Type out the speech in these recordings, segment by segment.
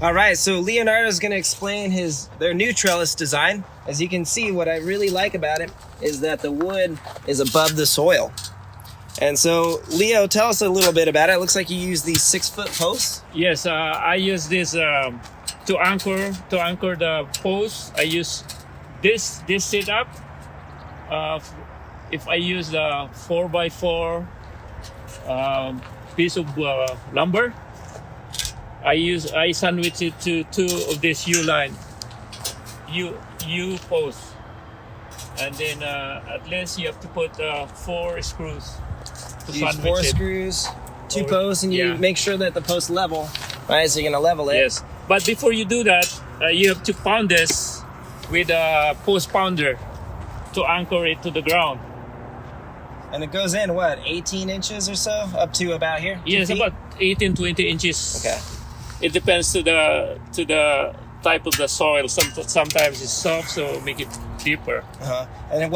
All right, so Leonardo's going to explain their new trellis design. As you can see, what I really like about it is that the wood is above the soil. And so, Leo, tell us a little bit about it. It looks like you use these 6-foot posts. Yes, I use this to anchor the post. I use this setup. If I use the 4x4 piece of lumber, I sandwich it to 2 of this U posts, and then at least you have to put 4 screws. You use 4 screws, 2 posts, and you make sure that the post level, right? So you're gonna level it. Yes, but before you do that, you have to pound this with a post pounder to anchor it to the ground. And it goes in what, 18 inches or so, up to about here? Yes, about 18-20 inches. Okay. It depends to the type of the soil. Sometimes it's soft, so make it deeper. And then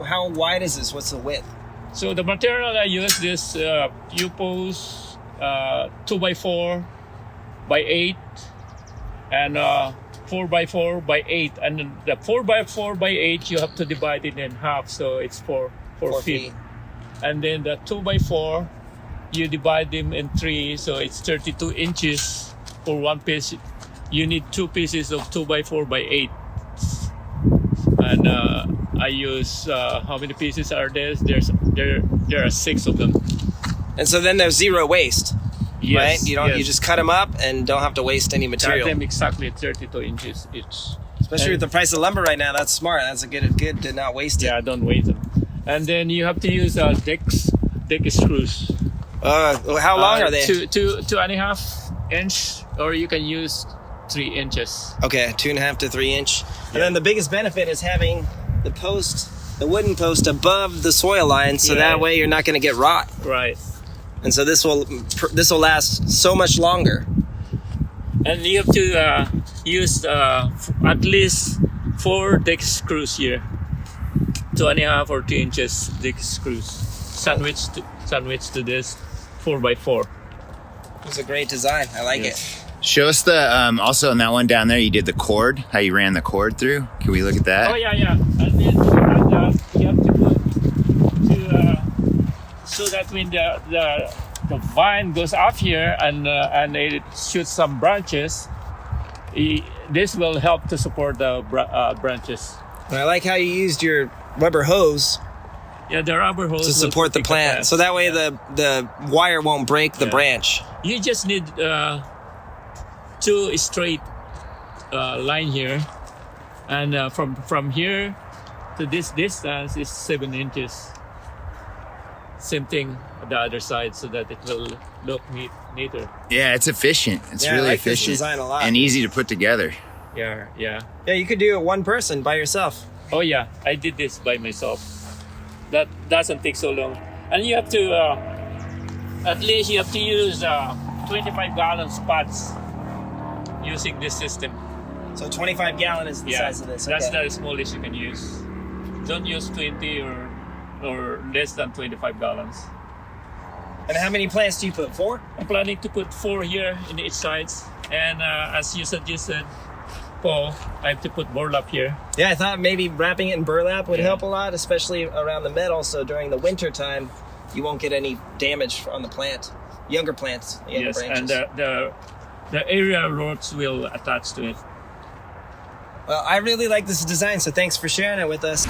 how wide is this? What's the width? So the material I use this U-post 2x4 by 8 and 4x4 by 8. And the 4x4 by 8 you have to divide it in half, so it's 4 feet. And then the 2x4 you divide them in 3, so it's 32 inches for one piece. You need 2 pieces of 2x4 by 8. And I use how many pieces are there? There are 6 of them. And so then there's zero waste. Yes, right? You just cut them up and don't have to waste any material. Cut them exactly 32 inches each. Especially with the price of lumber right now, that's smart. That's good to not waste it. Yeah, don't waste them. And then you have to use deck screws. How long are they? 2.5 inch, or you can use 3 inches. Okay, 2.5 to 3 inch. And then the biggest benefit is having the wooden post above the soil line, so that way you're not going to get rot. Right. And so this will last so much longer. And you have to use at least 4 deck screws here. 2.5 or 2 inches deck screws. Sandwich to this 4x4. It's a great design. I like it. Show us the also on that one down there. You did the cord. How you ran the cord through? Can we look at that? Oh yeah. And then you have to put so that when the vine goes up here and it shoots some branches, this will help to support the branches. And I like how you used your rubber hose. Yeah, the rubber hose to support the plant, so that way the wire won't break the branch. You just need 2 straight line here, and from here to this distance is 7 inches. Same thing on the other side, so that it will look neater. Yeah, it's efficient. It's really like efficient this design a lot. and easy to put together. Yeah. Yeah, you could do it one person by yourself. Oh yeah, I did this by myself. That doesn't take so long, and you have to at least you have to use 25-gallon pots using this system. So 25-gallon is the size of this. That's the smallest you can use. Don't use 20 or less than 25 gallons. And how many plants do you put? 4? I'm planning to put 4 here in each sides, and as you suggested, Paul, I have to put burlap here. Yeah, I thought maybe wrapping it in burlap would help a lot, especially around the metal, so during the winter time you won't get any damage on the plant. Younger plants, branches. And the area roots will attach to it. Well, I really like this design, so thanks for sharing it with us.